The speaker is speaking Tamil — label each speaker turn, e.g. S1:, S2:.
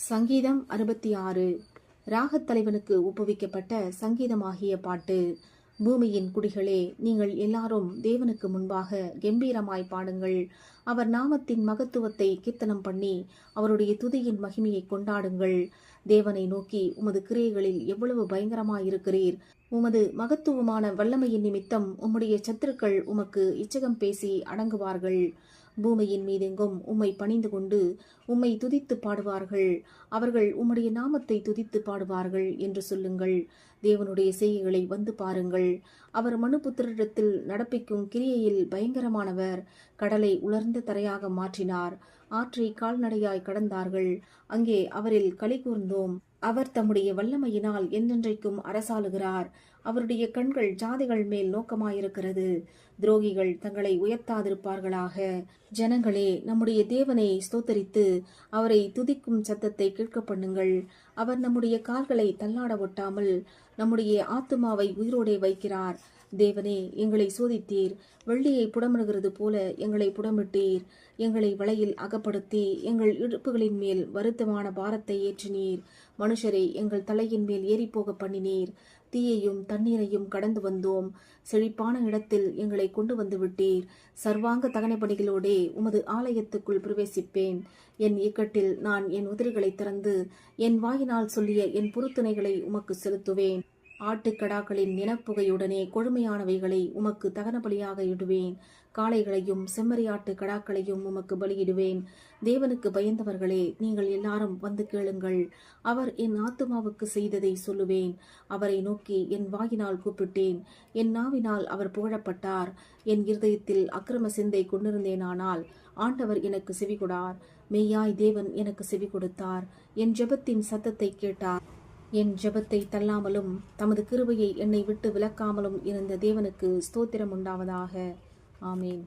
S1: சங்கீதம் 66. ராகத்தலைவனுக்கு ஒப்புவிக்கப்பட்ட சங்கீதமாகிய பாட்டு. பூமியின் குடிகளே, நீங்கள் எல்லாரும் தேவனுக்கு முன்பாக கெம்பீரமாய் பாடுங்கள். அவர் நாமத்தின் மகத்துவத்தை கீர்த்தனம் பண்ணி அவருடைய துதியின் மகிமையை கொண்டாடுங்கள். தேவனை நோக்கி, உமது கிரியைகளில் எவ்வளவு பயங்கரமாயிருக்கிறீர்! உமது மகத்துவமான வல்லமையின் நிமித்தம் உம்முடைய சத்துருக்கள் உமக்கு இச்சகம் பேசி அடங்குவார்கள். பூமியின் மீதெங்கும் உம்மை பணிந்து கொண்டு உம்மை துதித்து பாடுவார்கள். அவர்கள் உம்முடைய நாமத்தை துதித்து பாடுவார்கள் என்று சொல்லுங்கள். தேவனுடைய செய்கைகளை வந்து பாருங்கள். அவர் மனுபுத்திரிடத்தில் நடப்பிக்கும் கிரியையில் பயங்கரமானவர். கடலை உலர்ந்த தரையாக மாற்றினார். ஆற்றை கால்நடையாய் கடந்தார்கள். அங்கே அவரில் களி கூர்ந்தோம். அவர் தம்முடைய வல்லமையினால் என்றென்றைக்கும் அரசாளுகிறார். அவருடைய கண்கள் ஜாதிகள் மேல் நோக்கமாயிருக்கிறது. துரோகிகள் தங்களை உயர்த்தாதிருப்பார்களாக. ஜனங்களே, நம்முடைய தேவனை ஸ்தோத்தரித்து அவரை துதிக்கும் சத்தத்தை கேட்க பண்ணுங்கள். அவர் நம்முடைய கால்களை தள்ளாட ஒட்டாமல் நம்முடைய ஆத்துமாவை உயிரோடே வைக்கிறார். தேவனே, எங்களை சோதித்தீர். வெள்ளியை புடமிடுகிறது போல எங்களை புடமிட்டீர். எங்களை வலையில் அகப்படுத்தி எங்கள் இடுப்புகளின் மேல் வருத்தமான பாரத்தை ஏற்றினீர். மனுஷரை எங்கள் தலையின் மேல் ஏறிப்போக பண்ணினீர். தீயையும் தண்ணீரையும் கடந்து வந்தோம். செழிப்பான இடத்தில் எங்களை கொண்டு வந்து விட்டீர். சர்வாங்க தகனப்படிகளோடே உமது ஆலயத்துக்குள் பிரவேசிப்பேன். என் இக்கட்டில் நான் என் உதடுகளை திறந்து என் வாயினால் சொல்லிய என் பொருத்தனைகளை உமக்கு செலுத்துவேன். ஆட்டுக்கடாக்களின் நினப்புகையுடனே கொழுமையானவைகளை உமக்கு தகன பலியாக இடுவேன். காளைகளையும் செம்மறியாட்டு கடாக்களையும் உமக்கு பலியிடுவேன். தேவனுக்கு பயந்தவர்களே, நீங்கள் எல்லாரும் வந்து கேளுங்கள். அவர் என் ஆத்துமாவுக்கு செய்ததை சொல்லுவேன். அவரை நோக்கி என் வாயினால் கூப்பிட்டேன். என் நாவினால் அவர் புகழப்பட்டார். என் இருதயத்தில் அக்கிரம சிந்தை கொண்டிருந்தேனானால் ஆண்டவர் எனக்கு செவிகொடார். மெய்யாய் தேவன் எனக்கு செவி கொடுத்தார். என் ஜெபத்தின் சத்தத்தை கேட்டார். என் ஜெபத்தை தள்ளாமலும் தமது கிருபையை என்னை விட்டு விலக்காமலும் இருந்த தேவனுக்கு ஸ்தோத்திரம் உண்டாவதாக. ஆமேன்.